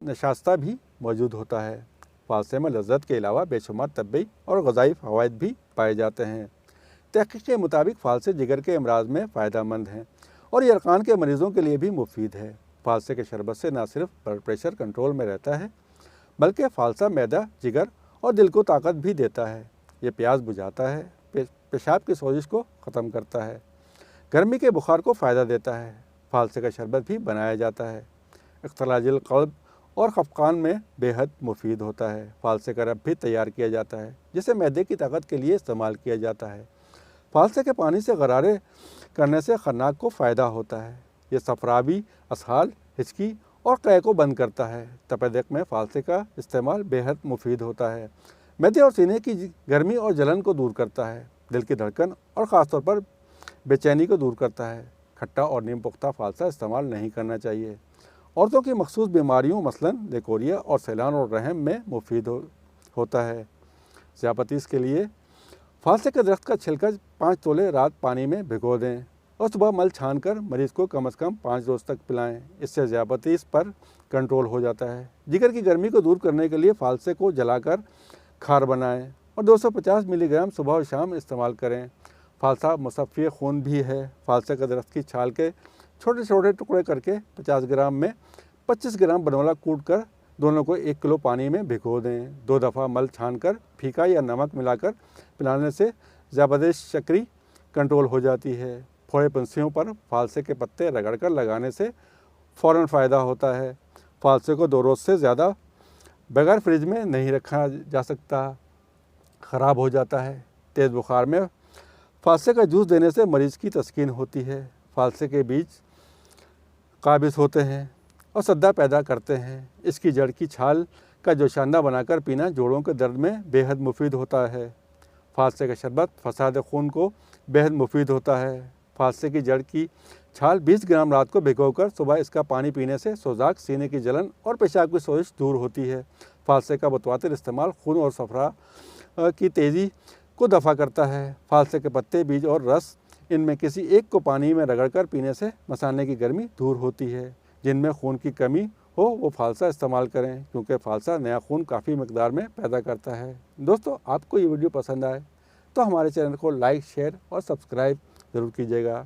नशास्ता भी मौजूद होता है। फालसे में लज्जत के अलावा बेशुमार तबी और ग़िज़ाई फ़वाइद भी पाए जाते हैं। तहक़ीक़ के मुताबिक फालसे जिगर के अमराज में फ़ायदेमंद हैं और यरकान के मरीज़ों के लिए भी मुफीद है। फालसे के शरबत से न सिर्फ ब्लड प्रेशर कंट्रोल में रहता है, बल्कि फालसा मैदा, जिगर और दिल को ताकत भी देता है। ये प्यास बुझाता है, पेशाब की सोजिश को ख़त्म करता है, गर्मी के बुखार को फ़ायदा देता है। फालसे का शरबत भी बनाया जाता है, इख्तिलाजुल क़ल्ब और खफ़क़ान में बेहद मुफीद होता है। फालसे का रब भी तैयार किया जाता है, जिसे मैदे की ताकत के लिए इस्तेमाल किया जाता है। फालसे के पानी से गरारे करने से खन्नाक को फ़ायदा होता है। ये सफराबी, असहाल, हिचकी और कै को बंद करता है। तपेदिक में फालसे का इस्तेमाल बेहद मुफीद होता है। मैदे और सीने की गर्मी और जलन को दूर करता है, दिल की धड़कन और ख़ासतौर पर बेचैनी को दूर करता है। खट्टा और नीम पुख्ता फालसा इस्तेमाल नहीं करना चाहिए। औरतों की मखसूस बीमारियों मसलन लेकोरिया और सैलान और रहम में मुफीद होता है। ज़्याबतीस के लिए फालसे के दरख्त का छिलका 5 तोले रात पानी में भिगो दें और सुबह मल छान कर मरीज़ को कम से कम 5 रोज़ तक पिलाएं। इससे ज़्याबतीस पर कंट्रोल हो जाता है। जिगर की गर्मी को दूर करने के लिए फालसे को जलाकर खार बनाएं और 250 मिलीग्राम सुबह और शाम इस्तेमाल करें। फालसा मुसफ़्फ़ी खून भी है। फालसे के दरख्त की छाल के छोटे छोटे टुकड़े करके 50 ग्राम में 25 ग्राम बनोला कूट कर दोनों को 1 किलो पानी में भिगो दें। 2 दफ़ा मल छान कर फीका या नमक मिलाकर पिलाने से ज़्याबतीस शक्री कंट्रोल हो जाती है। फोड़े पंसियों पर फालसे के पत्ते रगड़कर लगाने से फ़ौरन फ़ायदा होता है। फालसे को 2 रोज़ से ज़्यादा बगैर फ्रिज में नहीं रखा जा सकता, ख़राब हो जाता है। तेज़ बुखार में फालसे का जूस देने से मरीज़ की तस्कीन होती है। फालसे के बीज काबिज़ होते हैं और सद्दा पैदा करते हैं। इसकी जड़ की छाल का जोशाना बनाकर पीना जोड़ों के दर्द में बेहद मुफीद होता है। फालसे का शरबत फसाद खून को बेहद मुफीद होता है। फालसे की जड़ की छाल 20 ग्राम रात को भिगोकर सुबह इसका पानी पीने से सोजाक, सीने की जलन और पेशाब की सोजिश दूर होती है। फालसे का मुतवातिर इस्तेमाल खून और सफरा की तेज़ी को दफ़ा करता है। फालसे के पत्ते, बीज और रस, इनमें किसी एक को पानी में रगड़कर पीने से मसाने की गर्मी दूर होती है। जिनमें खून की कमी हो वो फालसा इस्तेमाल करें, क्योंकि फालसा नया खून काफ़ी मकदार में पैदा करता है। दोस्तों, आपको ये वीडियो पसंद आए तो हमारे चैनल को लाइक, शेयर और सब्सक्राइब ज़रूर कीजिएगा।